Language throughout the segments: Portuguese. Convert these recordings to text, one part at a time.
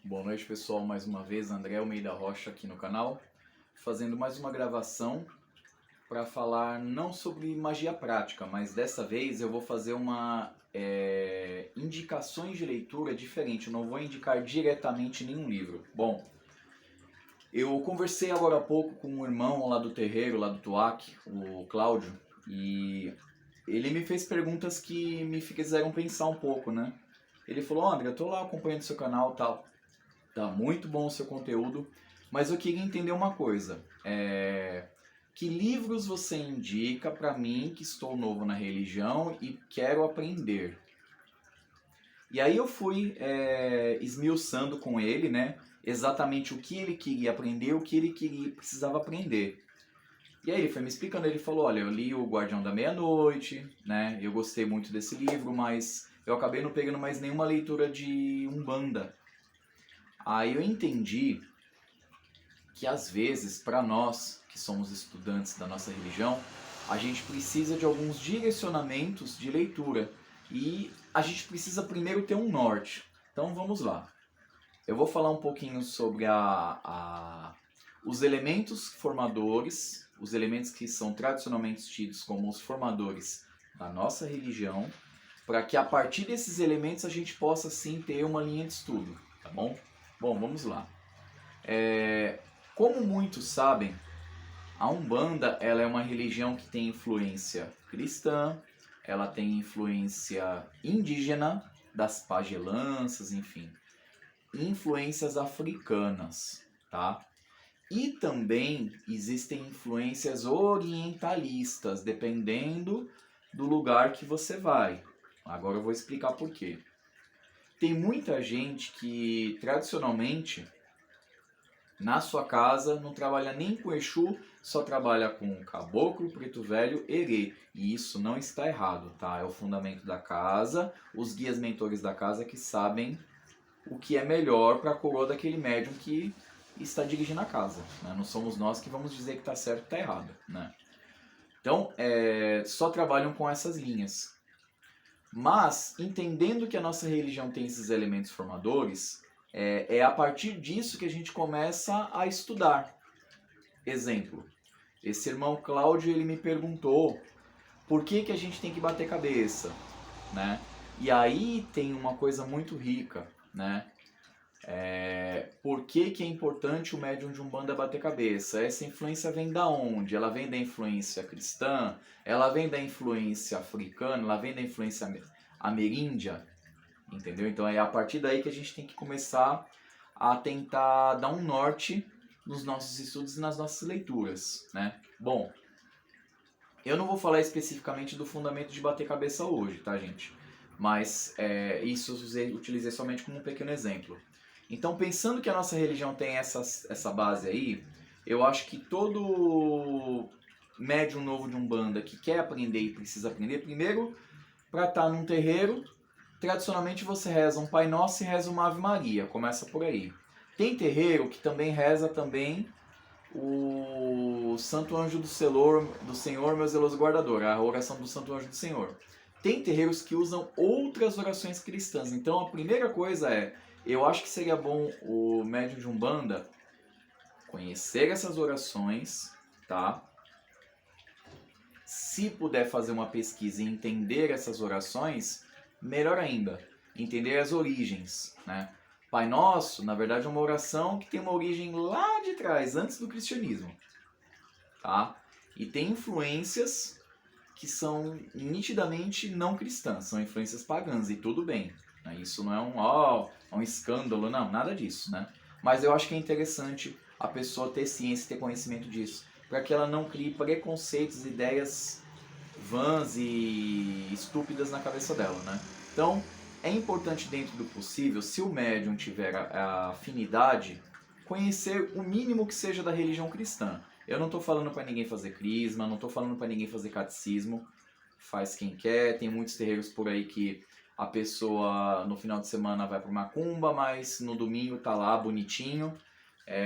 Boa noite, pessoal. Mais uma vez, André Almeida Rocha aqui no canal, fazendo mais uma gravação para falar não sobre magia prática, mas dessa vez eu vou fazer indicações de leitura diferente. Eu não vou indicar diretamente nenhum livro. Bom, eu conversei agora há pouco com um irmão lá do terreiro, lá do Tuac, o Cláudio, e ele me fez perguntas que me fizeram pensar um pouco, né? Ele falou: André, eu tô lá acompanhando seu canal e tal. Tá muito bom o seu conteúdo, mas eu queria entender uma coisa. Que livros você indica para mim, que estou novo na religião e quero aprender? E aí eu fui esmiuçando com ele, né? Exatamente o que ele queria aprender, o que ele precisava aprender. E aí ele foi me explicando, ele falou: olha, eu li o Guardião da Meia-Noite, né? Eu gostei muito desse livro, mas eu acabei não pegando mais nenhuma leitura de Umbanda. Aí eu entendi que às vezes, para nós que somos estudantes da nossa religião, a gente precisa de alguns direcionamentos de leitura e a gente precisa primeiro ter um norte. Então vamos lá. Eu vou falar um pouquinho sobre os elementos formadores, os elementos que são tradicionalmente tidos como os formadores da nossa religião, para que a partir desses elementos a gente possa sim ter uma linha de estudo, tá bom? Bom, vamos lá. Como muitos sabem, a Umbanda ela é uma religião que tem influência cristã, ela tem influência indígena, das pagelanças, enfim, influências africanas, tá? E também existem influências orientalistas, dependendo do lugar que você vai. Agora eu vou explicar por quê. Tem muita gente que, tradicionalmente, na sua casa, não trabalha nem com Exu, só trabalha com Caboclo, Preto Velho, Erê. E isso não está errado, tá? É o fundamento da casa, os guias mentores da casa que sabem o que é melhor para a coroa daquele médium que está dirigindo a casa, né? Não somos nós que vamos dizer que está certo ou está errado, né? Então, só trabalham com essas linhas. Mas, entendendo que a nossa religião tem esses elementos formadores, é a partir disso que a gente começa a estudar. Exemplo, esse irmão Cláudio, ele me perguntou por que a gente tem que bater cabeça, né? E aí tem uma coisa muito rica, né? Por que é importante o médium de Umbanda bater cabeça? Essa influência vem da onde? Ela vem da influência cristã? Ela vem da influência africana? Ela vem da influência ameríndia? Entendeu? Então é a partir daí que a gente tem que começar a tentar dar um norte nos nossos estudos e nas nossas leituras, né? Bom, eu não vou falar especificamente do fundamento de bater cabeça hoje, tá, gente? Mas isso eu utilizei somente como um pequeno exemplo. Então, pensando que a nossa religião tem essa base aí, eu acho que todo médium novo de Umbanda que quer aprender e precisa aprender, primeiro, para estar num terreiro, tradicionalmente você reza um Pai Nosso e reza uma Ave Maria, começa por aí. Tem terreiro que também reza também o Santo Anjo do Senhor, meu zeloso guardador, a oração do Santo Anjo do Senhor. Tem terreiros que usam outras orações cristãs. Então a primeira coisa eu acho que seria bom o médium de Umbanda conhecer essas orações, tá? Se puder fazer uma pesquisa e entender essas orações, melhor ainda, entender as origens, né? Pai Nosso, na verdade, é uma oração que tem uma origem lá de trás, antes do cristianismo, tá? E tem influências que são nitidamente não cristãs, são influências pagãs, e tudo bem. Né? Isso não é um escândalo, não, nada disso, né? Mas eu acho que é interessante a pessoa ter ciência, ter conhecimento disso, para que ela não crie preconceitos, ideias vãs e estúpidas na cabeça dela, né? Então, é importante dentro do possível, se o médium tiver a afinidade, conhecer o mínimo que seja da religião cristã. Eu não estou falando para ninguém fazer crisma, não estou falando para ninguém fazer catecismo, faz quem quer, tem muitos terreiros por aí que a pessoa no final de semana vai para uma macumba, mas no domingo tá lá bonitinho,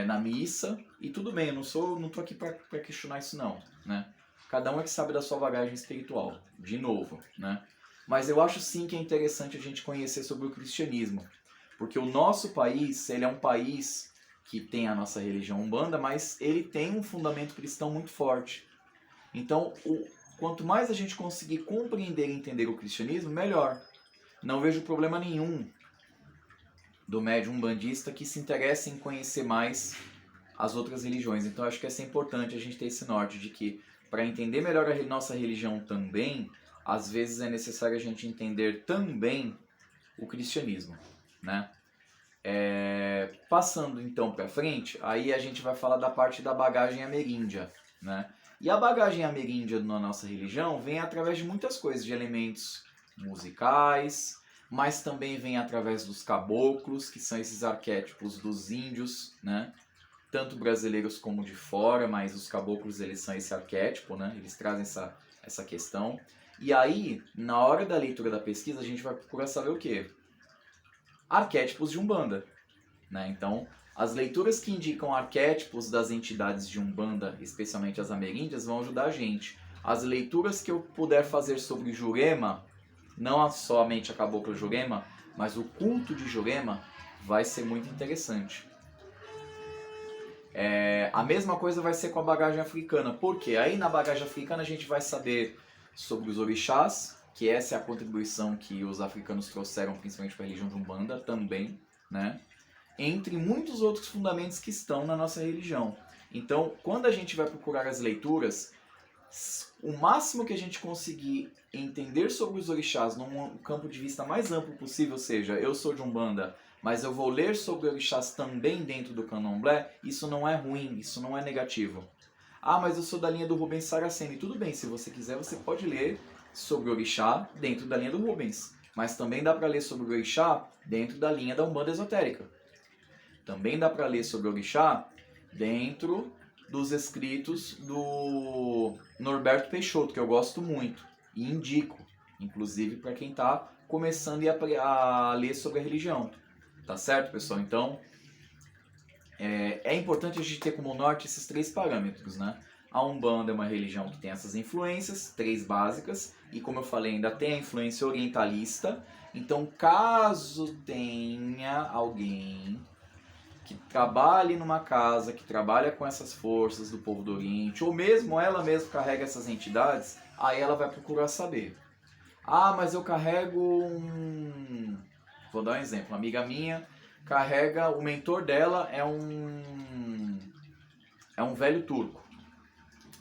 na missa, e tudo bem, eu não tô aqui para questionar isso não, né? Cada um é que sabe da sua bagagem espiritual, de novo, né? Mas eu acho sim que é interessante a gente conhecer sobre o cristianismo. Porque o nosso país, ele é um país que tem a nossa religião Umbanda, mas ele tem um fundamento cristão muito forte. Então, quanto mais a gente conseguir compreender e entender o cristianismo, melhor. Não vejo problema nenhum do médium umbandista que se interessa em conhecer mais as outras religiões. Então, acho que é importante a gente ter esse norte de que, para entender melhor a nossa religião também, às vezes é necessário a gente entender também o cristianismo, né? Passando então para frente, aí a gente vai falar da parte da bagagem ameríndia, né? E a bagagem ameríndia na nossa religião vem através de muitas coisas, de elementos musicais, mas também vem através dos caboclos, que são esses arquétipos dos índios, né? Tanto brasileiros como de fora, mas os caboclos, eles são esse arquétipo, né? Eles trazem essa questão. E aí, na hora da leitura da pesquisa, a gente vai procurar saber o quê? Arquétipos de Umbanda, né? Então, as leituras que indicam arquétipos das entidades de Umbanda, especialmente as ameríndias, vão ajudar a gente. As leituras que eu puder fazer sobre Jurema, não somente a Cabocla Jurema, mas o culto de Jurema, vai ser muito interessante. A mesma coisa vai ser com a bagagem africana. Por quê? Aí na bagagem africana a gente vai saber sobre os orixás, que essa é a contribuição que os africanos trouxeram principalmente para a religião de Umbanda também, né? Entre muitos outros fundamentos que estão na nossa religião. Então, quando a gente vai procurar as leituras, o máximo que a gente conseguir entender sobre os orixás num campo de vista mais amplo possível, ou seja, eu sou de Umbanda, mas eu vou ler sobre orixás também dentro do candomblé, isso não é ruim, isso não é negativo. Ah, mas eu sou da linha do Rubens Saraceni. Tudo bem, se você quiser, você pode ler sobre orixá dentro da linha do Rubens. Mas também dá para ler sobre orixá dentro da linha da Umbanda esotérica. Também dá para ler sobre orixá dentro dos escritos do Norberto Peixoto, que eu gosto muito e indico, inclusive para quem está começando a ler sobre a religião. Tá certo, pessoal? Então, é importante a gente ter como norte esses 3 parâmetros, né? A Umbanda é uma religião que tem essas influências, 3 básicas, e como eu falei, ainda tem a influência orientalista. Então, caso tenha alguém que trabalhe numa casa, que trabalha com essas forças do povo do Oriente, ou mesmo ela mesma carrega essas entidades, aí ela vai procurar saber. Ah, mas eu carrego um... Vou dar um exemplo. Uma amiga minha carrega, o mentor dela é um velho turco.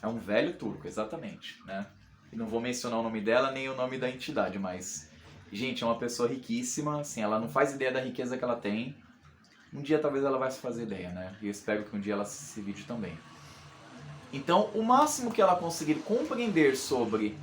É um velho turco, exatamente, né? E não vou mencionar o nome dela nem o nome da entidade, mas... Gente, é uma pessoa riquíssima, assim, ela não faz ideia da riqueza que ela tem. Um dia talvez ela vai se fazer ideia, né? E eu espero que um dia ela assista esse vídeo também. Então, o máximo que ela conseguir compreender sobre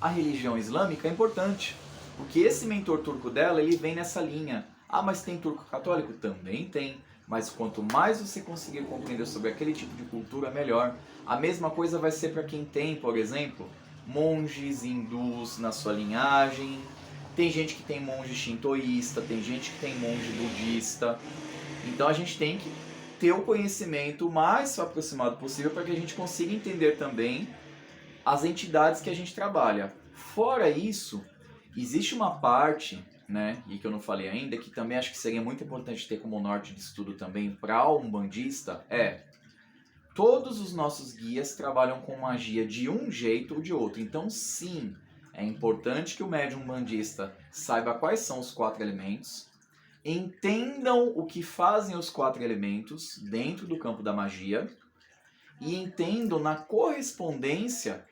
a religião islâmica é importante. Porque esse mentor turco dela, ele vem nessa linha. Ah, mas tem turco católico? Também tem. Mas quanto mais você conseguir compreender sobre aquele tipo de cultura, melhor. A mesma coisa vai ser para quem tem, por exemplo, monges hindus na sua linhagem. Tem gente que tem monge shintoísta, tem gente que tem monge budista. Então a gente tem que ter o conhecimento o mais aproximado possível para que a gente consiga entender também as entidades que a gente trabalha. Fora isso, existe uma parte, né, e que eu não falei ainda, que também acho que seria muito importante ter como norte de estudo também para o umbandista, todos os nossos guias trabalham com magia de um jeito ou de outro. Então sim, é importante que o médium umbandista saiba quais são os 4 elementos, entendam o que fazem os 4 elementos dentro do campo da magia e entendam na correspondência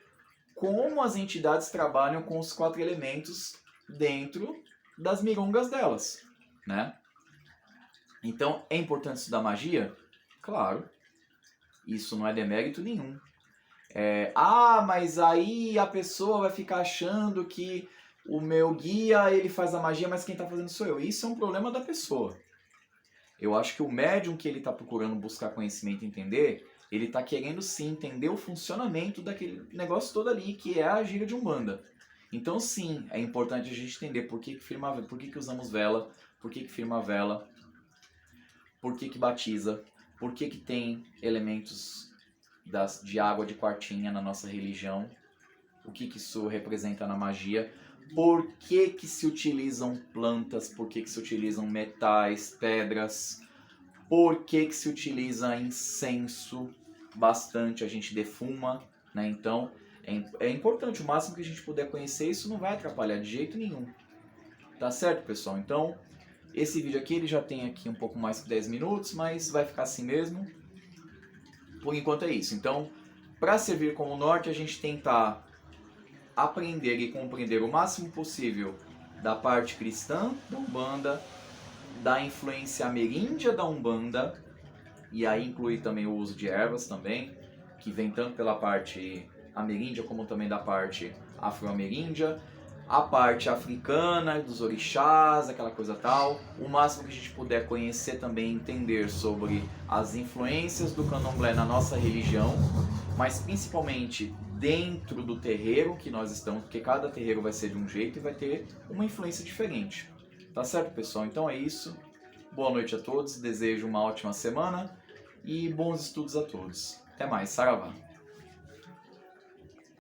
como as entidades trabalham com os 4 elementos dentro das mirongas delas, né? Então, é importante estudar magia? Claro. Isso não é demérito nenhum. Mas aí a pessoa vai ficar achando que o meu guia ele faz a magia, mas quem está fazendo sou eu. Isso é um problema da pessoa. Eu acho que o médium que ele está procurando buscar conhecimento e entender, ele está querendo sim entender o funcionamento daquele negócio todo ali, que é a gíria de Umbanda. Então sim, é importante a gente entender por que usamos vela, por que firma a vela, por que batiza, por que tem elementos de água de quartinha na nossa religião, o que isso representa na magia. por que se utilizam plantas, por que se utilizam metais, pedras, por que se utiliza incenso bastante, a gente defuma, né? Então é importante, o máximo que a gente puder conhecer, isso não vai atrapalhar de jeito nenhum. Tá certo, pessoal? Então, esse vídeo aqui, ele já tem aqui um pouco mais que 10 minutos, mas vai ficar assim mesmo. Por enquanto é isso. Então, para servir como norte, a gente tentar aprender e compreender o máximo possível da parte cristã da Umbanda, da influência ameríndia da Umbanda, e aí inclui também o uso de ervas também, que vem tanto pela parte ameríndia como também da parte afro-ameríndia, a parte africana, dos orixás, aquela coisa tal. O máximo que a gente puder conhecer também, entender sobre as influências do candomblé na nossa religião, mas principalmente dentro do terreiro que nós estamos, porque cada terreiro vai ser de um jeito e vai ter uma influência diferente. Tá certo, pessoal? Então é isso. Boa noite a todos, desejo uma ótima semana e bons estudos a todos. Até mais, saravá!